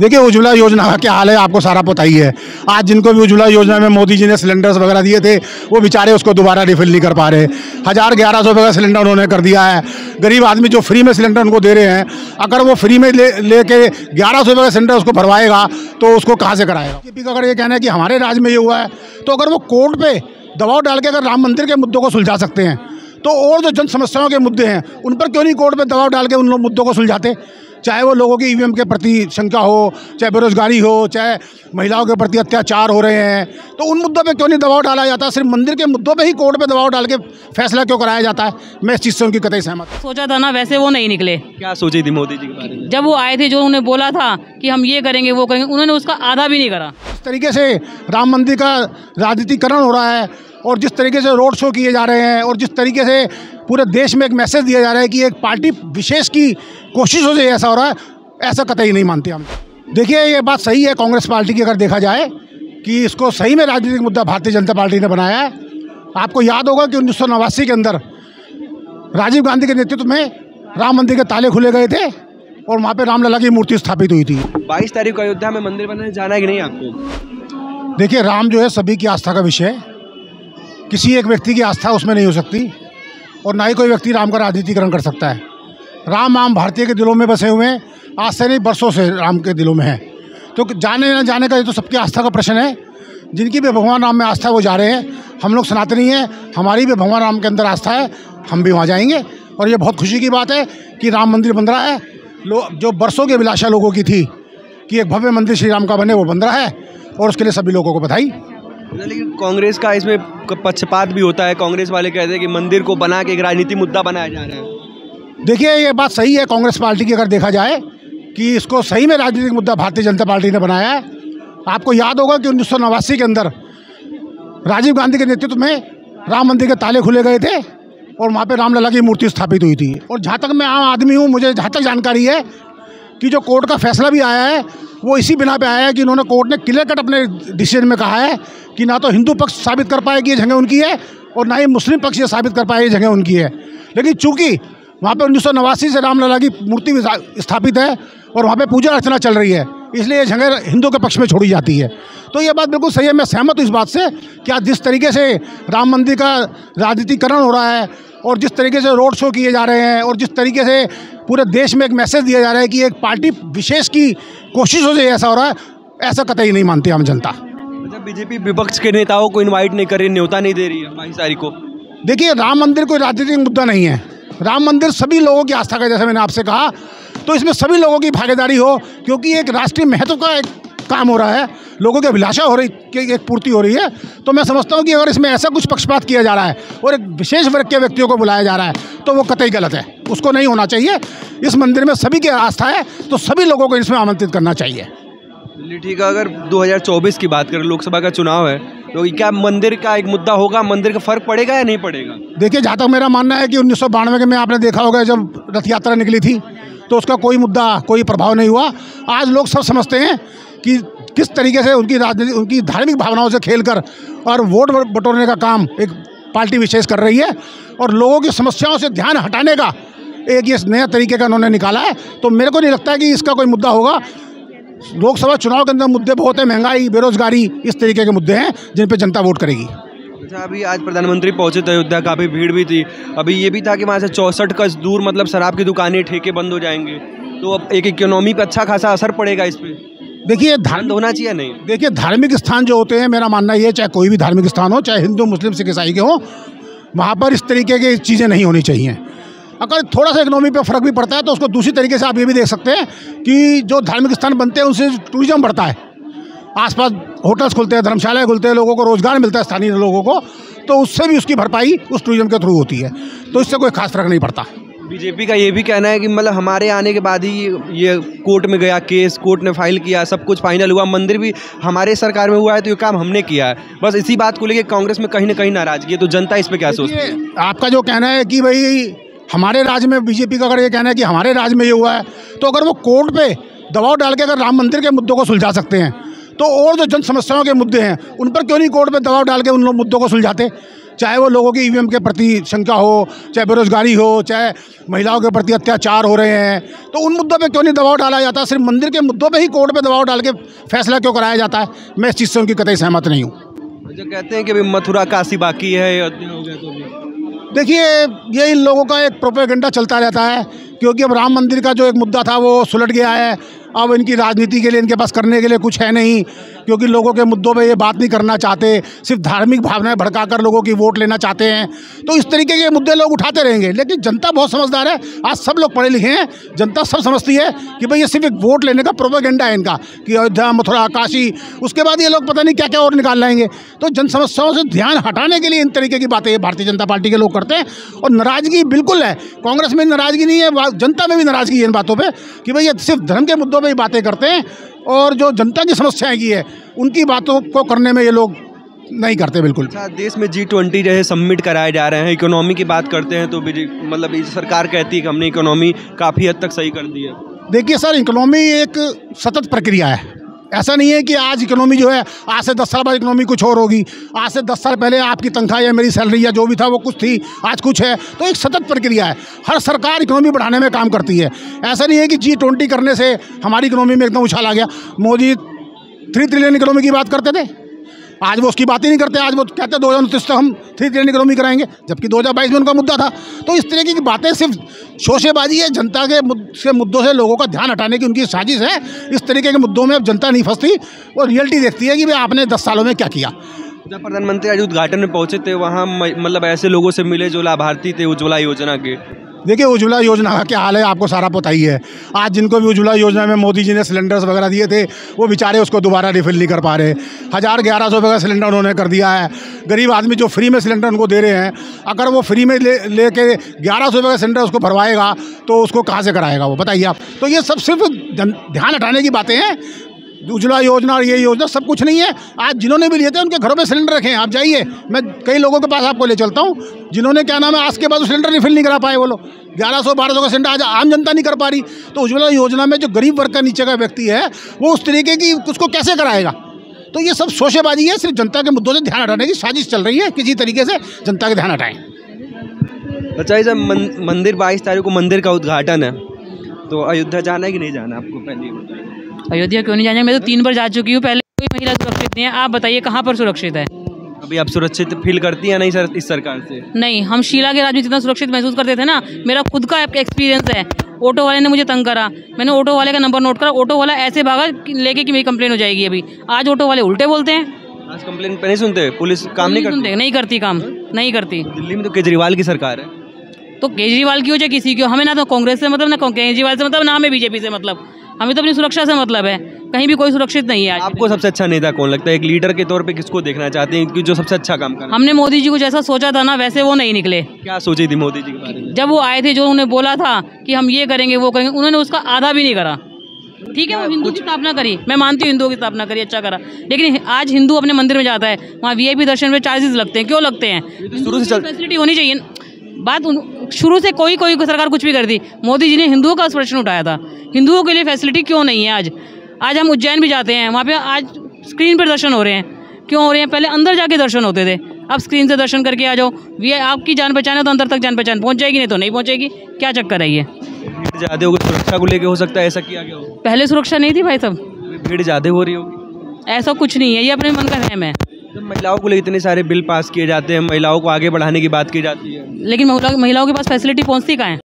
देखिए उज्ज्वला योजना का क्या हाल है आपको सारा पता ही है। आज जिनको भी उज्ज्वला योजना में मोदी जी ने सिलेंडर्स वगैरह दिए थे वो बेचारे उसको दोबारा रिफिल नहीं कर पा रहे। 1100 रुपये का सिलेंडर उन्होंने कर दिया है। गरीब आदमी जो फ्री में सिलेंडर उनको दे रहे हैं, अगर वो फ्री में लेके 1100 रुपये का सिलेंडर उसको भरवाएगा तो उसको कहाँ से कराएगा। बीजेपी का अगर ये कहना है कि हमारे राज्य में ये हुआ है, तो अगर वो कोर्ट पे दबाव डाल के अगर राम मंदिर के मुद्दों को सुलझा सकते हैं तो और जो जन समस्याओं के मुद्दे हैं उन पर क्यों नहीं कोर्ट पे दबाव डाल के उन मुद्दों को सुलझाते। चाहे वो लोगों की ईवीएम के प्रति शंका हो, चाहे बेरोजगारी हो, चाहे महिलाओं के प्रति अत्याचार हो रहे हैं, तो उन मुद्दों पे क्यों नहीं दबाव डाला जाता। सिर्फ मंदिर के मुद्दों पे ही कोर्ट पे दबाव डाल के फैसला क्यों कराया जाता है। मैं इस चीज़ से उनकी कतई सहमत हूं। सोचा था ना, वैसे वो नहीं निकले। क्या सोची थी मोदी जी के बारे में? जब वो आए थे, जो उन्होंने बोला था कि हम ये करेंगे वो करेंगे, उन्होंने उसका आधा भी नहीं करा। इस तरीके से राम मंदिर का राजनीतिकरण हो रहा है और जिस तरीके से रोड शो किए जा रहे हैं और जिस तरीके से पूरे देश में एक मैसेज दिया जा रहा है कि एक पार्टी विशेष की कोशिशों से ऐसा हो रहा है, ऐसा कतई नहीं मानते हम। देखिए ये बात सही है कांग्रेस पार्टी की, अगर देखा जाए कि इसको सही में राजनीतिक मुद्दा भारतीय जनता पार्टी ने बनाया है। आपको याद होगा कि 1989 के अंदर राजीव गांधी के नेतृत्व में राम मंदिर के ताले खुले गए थे और वहाँ पे रामलला की मूर्ति स्थापित हुई थी। 22 तारीख को अयोध्या में मंदिर बनाने जाना है कि नहीं आपको? देखिए राम जो है सभी की आस्था का विषय है, किसी एक व्यक्ति की आस्था उसमें नहीं हो सकती और ना ही कोई व्यक्ति राम का राजनीतिकरण कर सकता है। राम आम भारतीय के दिलों में बसे हुए हैं, आज से नहीं बरसों से राम के दिलों में है। तो जाने न जाने का ये तो सबकी आस्था का प्रश्न है। जिनकी भी भगवान राम में आस्था है वो जा रहे हैं। हम लोग सनातनी हैं, हमारी भी भगवान राम के अंदर आस्था है, हम भी वहाँ जाएंगे। और ये बहुत खुशी की बात है कि राम मंदिर बन रहा है। जो बरसों की अभिलाषा लोगों की थी कि एक भव्य मंदिर श्री राम का बने, वो बन रहा है और उसके लिए सभी लोगों को बधाई। लेकिन कांग्रेस का इसमें पक्षपात भी होता है। कांग्रेस वाले कहते हैं कि मंदिर को बना के एक राजनीति मुद्दा बनाया जा रहा है। देखिए ये बात सही है कांग्रेस पार्टी की, अगर देखा जाए कि इसको सही में राजनीतिक मुद्दा भारतीय जनता पार्टी ने बनाया है। आपको याद होगा कि 1989 के अंदर राजीव गांधी के नेतृत्व में राम मंदिर के ताले खुले गए थे और वहाँ पे रामलला की मूर्ति स्थापित हुई थी। और जहाँ तक मैं आम आदमी हूँ, मुझे जहाँ तक जानकारी है कि जो कोर्ट का फैसला भी आया है वो इसी बिना पे आया है कि उन्होंने कोर्ट ने क्लियर कट अपने डिसीजन में कहा है कि ना तो हिंदू पक्ष साबित कर पाए कि ये जगह उनकी है और ना ही मुस्लिम पक्ष ये साबित कर पाए ये जगह उनकी है। लेकिन चूंकि वहाँ पे 1989 से रामलला की मूर्ति स्थापित है और वहाँ पे पूजा अर्चना चल रही है, इसलिए ये जगह हिंदू के पक्ष में छोड़ी जाती है। तो ये बात बिल्कुल सही है, मैं सहमत हूँ इस बात से कि आज जिस तरीके से राम मंदिर का राजनीतिकरण हो रहा है और जिस तरीके से रोड शो किए जा रहे हैं और जिस तरीके से पूरे देश में एक मैसेज दिया जा रहा है कि एक पार्टी विशेष की कोशिशों से ऐसा हो रहा है, ऐसा कतई नहीं मानती हम जनता। जब बीजेपी विपक्ष के नेताओं को इनवाइट नहीं कर रही, न्योता नहीं दे रही है 22 तारीख को। देखिए राम मंदिर कोई राजनीतिक मुद्दा नहीं है। राम मंदिर सभी लोगों की आस्था का, जैसे मैंने आपसे कहा, तो इसमें सभी लोगों की भागीदारी हो, क्योंकि एक राष्ट्रीय महत्व का एक काम हो रहा है, लोगों की अभिलाषा हो रही की एक पूर्ति हो रही है। तो मैं समझता हूँ कि अगर इसमें ऐसा कुछ पक्षपात किया जा रहा है और एक विशेष वर्ग के व्यक्तियों को बुलाया जा रहा है तो वो कतई गलत है, उसको नहीं होना चाहिए। इस मंदिर में सभी की आस्था है तो सभी लोगों को इसमें आमंत्रित करना चाहिए। ठीक है, अगर 2024 की बात करें, लोकसभा का चुनाव है, तो क्या मंदिर का एक मुद्दा होगा, मंदिर का फर्क पड़ेगा या नहीं पड़ेगा? देखिए जहाँ तक मेरा मानना है कि 1992 में आपने देखा होगा जब रथ यात्रा निकली थी तो उसका कोई मुद्दा, कोई प्रभाव नहीं हुआ। आज लोग सब समझते हैं कि किस तरीके से उनकी धार्मिक भावनाओं से खेलकर और वोट बटोरने का काम एक पार्टी विशेष कर रही है और लोगों की समस्याओं से ध्यान हटाने का एक ये नया तरीके का उन्होंने निकाला है। तो मेरे को नहीं लगता कि इसका कोई मुद्दा होगा। लोकसभा चुनाव के अंदर मुद्दे बहुत है, महंगाई, बेरोजगारी, इस तरीके के मुद्दे हैं जिन पे जनता वोट करेगी। अच्छा, अभी आज प्रधानमंत्री पहुंचे थे अयोध्या, काफ़ी भीड़ भी थी। अभी ये भी था कि वहाँ से 64 गज दूर मतलब शराब की दुकानें, ठेके बंद हो जाएंगे, तो अब एक इकोनॉमी पे अच्छा खासा असर पड़ेगा इस पर। देखिए ध्यान होना चाहिए नहीं? देखिए धार्मिक स्थान जो होते हैं, मेरा मानना ये, चाहे कोई भी धार्मिक स्थान हो, चाहे हिंदू, मुस्लिम, सिख, ईसाई के हो, वहाँ पर इस तरीके की चीज़ें नहीं होनी चाहिए। अगर थोड़ा सा इकोनॉमी पे फ़र्क भी पड़ता है तो उसको दूसरी तरीके से आप ये भी देख सकते हैं कि जो धार्मिक स्थान बनते हैं उनसे टूरिज्म बढ़ता है, आसपास होटल्स खुलते हैं, धर्मशालाएं खुलते हैं, लोगों को रोज़गार मिलता है, स्थानीय लोगों को, तो उससे भी उसकी भरपाई उस टूरिज्म के थ्रू होती है। तो इससे कोई खास फर्क नहीं पड़ता। बीजेपी का ये भी कहना है कि मतलब हमारे आने के बाद ही ये कोर्ट में गया केस, कोर्ट ने फाइल किया, सब कुछ फाइनल हुआ, मंदिर भी हमारे सरकार में हुआ है, तो ये काम हमने किया है। बस इसी बात को लेकर कांग्रेस में कहीं ना कहीं नाराजगी है। तो जनता इस पर क्या सोचती है? आपका जो कहना है कि भाई हमारे राज्य में, बीजेपी का अगर ये कहना है कि हमारे राज्य में ये हुआ है, तो अगर वो कोर्ट पे दबाव डाल के अगर राम मंदिर के मुद्दों को सुलझा सकते हैं तो और जो जन समस्याओं के मुद्दे हैं उन पर क्यों नहीं कोर्ट पे दबाव डाल के उन मुद्दों को सुलझाते। चाहे वो लोगों की ईवीएम के प्रति शंका हो, चाहे बेरोजगारी हो, चाहे महिलाओं के प्रति अत्याचार हो रहे हैं, तो उन मुद्दों पे क्यों नहीं दबाव डाला जाता? सिर्फ मंदिर के मुद्दों पे ही कोर्ट पे दबाव डाल के फैसला क्यों कराया जाता है? मैं इस चीज़ से उनकी कतई सहमत नहीं हूँ। जो कहते हैं कि अभी मथुरा काशी बाकी है, अयोध्या हो गया तो भी। देखिए, ये इन लोगों का एक प्रोपेगेंडा चलता रहता है, क्योंकि अब राम मंदिर का जो एक मुद्दा था वो सुलट गया है। अब इनकी राजनीति के लिए इनके पास करने के लिए कुछ है नहीं, क्योंकि लोगों के मुद्दों पे ये बात नहीं करना चाहते, सिर्फ धार्मिक भावनाएं भड़काकर लोगों की वोट लेना चाहते हैं। तो इस तरीके के मुद्दे लोग उठाते रहेंगे, लेकिन जनता बहुत समझदार है। आज सब लोग पढ़े लिखे हैं, जनता सब समझती है कि भाई ये सिर्फ एक वोट लेने का प्रोपेगेंडा है इनका, कि अयोध्या, मथुरा, काशी, उसके बाद ये लोग पता नहीं क्या क्या और निकाल लाएंगे। तो जन समस्याओं से ध्यान हटाने के लिए इन तरीके की बातें भारतीय जनता पार्टी के लोग करते हैं। और नाराज़गी बिल्कुल है, कांग्रेस में नाराज़गी नहीं है, जनता में भी नाराज़गी है इन बातों पर, कि भाई ये सिर्फ धर्म के मुद्दों पर ही बातें करते हैं और जो जनता की समस्याएं की है उनकी बातों को करने में ये लोग नहीं करते बिल्कुल। अच्छा, देश में G20 जो है सबमिट कराए जा रहे हैं, इकोनॉमी की बात करते हैं तो मतलब सरकार कहती है कि हमने इकोनॉमी काफ़ी हद तक सही कर दी है। देखिए सर, इकोनॉमी एक सतत प्रक्रिया है। ऐसा नहीं है कि आज इकोनॉमी जो है, आज से 10 साल बाद इकोनॉमी कुछ और होगी। आज से 10 साल पहले आपकी तनख्वाह या मेरी सैलरी या जो भी था वो कुछ थी, आज कुछ है। तो एक सतत प्रक्रिया है, हर सरकार इकोनॉमी बढ़ाने में काम करती है। ऐसा नहीं है कि G20 करने से हमारी इकोनॉमी में एकदम उछाल आ गया। मोदी 3 ट्रिलियन इकोनॉमी की बात करते थे, आज वो उसकी बात ही नहीं करते। आज वो कहते हैं 2029 तक हम 3 ट्रिलियन इकोनॉमी कराएंगे, जबकि 2022 में उनका मुद्दा था। तो इस तरीके की बातें सिर्फ शोशेबाजी है, जनता के मुद्दों से लोगों का ध्यान हटाने की उनकी साजिश है। इस तरीके के मुद्दों में अब जनता नहीं फंसती, वो रियलिटी देखती है कि भाई आपने 10 सालों में क्या किया। जब प्रधानमंत्री आज उद्घाटन में पहुंचे थे, वहाँ मतलब ऐसे लोगों से मिले जो लाभार्थी थे उज्ज्वला योजना के। देखिए, उज्ज्वला योजना का क्या हाल है आपको सारा पता ही है। आज जिनको भी उज्ज्वला योजना में मोदी जी ने सिलेंडर्स वगैरह दिए थे, वो बेचारे उसको दोबारा रिफिल नहीं कर पा रहे। 1100 रुपये का सिलेंडर उन्होंने कर दिया है। गरीब आदमी जो फ्री में सिलेंडर उनको दे रहे हैं, अगर वो फ्री में लेके 1100 रुपये का सिलेंडर उसको भरवाएगा तो उसको कहाँ से कराएगा वो, बताइए आप। तो ये सब सिर्फ ध्यान हटाने की बातें हैं। उज्ज्वला योजना और ये योजना सब कुछ नहीं है। आज जिन्होंने भी लिए थे उनके घरों में सिलेंडर रखे हैं, आप जाइए, मैं कई लोगों के पास आपको ले चलता हूँ जिन्होंने क्या नाम है आज के बाद सिलेंडर रिफिल नहीं करा पाए। वो लोग 1100-1200 का सिलेंडर आज आम जनता नहीं कर पा रही। तो उज्ज्वला योजना में जो गरीब वर्ग का नीचे का व्यक्ति है वो उस तरीके की उसको कैसे कराएगा? तो ये सब शोशेबाजी है, सिर्फ जनता के मुद्दों से ध्यान हटाने की साजिश चल रही है, किसी तरीके से जनता का ध्यान हटाएं। अच्छा, जब मंदिर 22 तारीख को मंदिर का उद्घाटन है, तो अयोध्या जाना है कि नहीं जाना? आपको पहले अयोध्या क्यों नहीं जाना? मैं तो 3 बार जा चुकी हूँ, पहले कोई महिला सुरक्षित नहीं है। आप बताइए कहाँ पर सुरक्षित है? अभी आप सुरक्षित फील करती हैं नहीं सर इस सरकार से? नहीं, हम शीला के राज में जितना सुरक्षित महसूस करते थे ना, मेरा खुद का एक्सपीरियंस है। ऑटो वाले ने मुझे तंग करा, मैंने ऑटो वाले का नंबर नोट करा, ऑटो वाला ऐसे भागा लेके कि मेरी कंप्लेन हो जाएगी। अभी आज ऑटो वाले उल्टे बोलते हैं। आज कंप्लेन नहीं सुनते, पुलिस काम नहीं करती? नहीं करती, काम नहीं करती। दिल्ली में तो केजरीवाल की सरकार है, तो केजरीवाल की हो चाहे किसी की हो, हमें ना तो कांग्रेस से मतलब, ना केजरीवाल से मतलब, ना हमें बीजेपी से मतलब। हमें तो अपनी सुरक्षा से मतलब है, कहीं भी कोई सुरक्षित नहीं है। आपको सबसे अच्छा नेता कौन लगता है? एक लीडर के तौर पे किसको देखना चाहते हैं कि जो सबसे अच्छा काम करे? हमने मोदी जी को जैसा सोचा था ना, वैसे वो नहीं निकले। क्या सोची थी मोदी जी के बारे में? जब वो आए थे, जो उन्होंने बोला था कि हम ये करेंगे वो करेंगे, उन्होंने उसका आधा भी नहीं करा। ठीक है, वो हिंदू की स्थापना करी, मैं मानती हूँ हिंदुओं की स्थापना करी, अच्छा करा। लेकिन आज हिंदू अपने मंदिर में जाता है, वहाँ VIP दर्शन में चार्जेस लगते हैं। क्यों लगते हैं? शुरू से फैसिलिटी होनी चाहिए। बात शुरू से कोई सरकार कुछ भी कर दी, मोदी जी ने हिंदुओं का प्रश्न उठाया था। हिंदुओं के लिए फैसिलिटी क्यों नहीं है? आज हम उज्जैन भी जाते हैं, वहाँ पे आज स्क्रीन पर दर्शन हो रहे हैं। क्यों हो रहे हैं? पहले अंदर जाके दर्शन होते थे, अब स्क्रीन से दर्शन करके आ जाओ। आपकी जान पहचान है तो अंदर तक जान पहचान पहुँच जाएगी, नहीं तो नहीं पहुँचेगी। क्या चक्कर है ये? भीड़ ज़्यादा होगी, सुरक्षा को लेकर हो सकता है ऐसा किया गया हो? पहले सुरक्षा नहीं थी भाई साहब, भीड़ ज़्यादा हो रही होगी। ऐसा कुछ नहीं है, ये अपने मन का वहम है। जब महिलाओं को लेकर इतने सारे बिल पास किए जाते हैं, महिलाओं को आगे बढ़ाने की बात की जाती है, लेकिन महिलाओं के पास फैसिलिटी पहुँचती कहाँ है?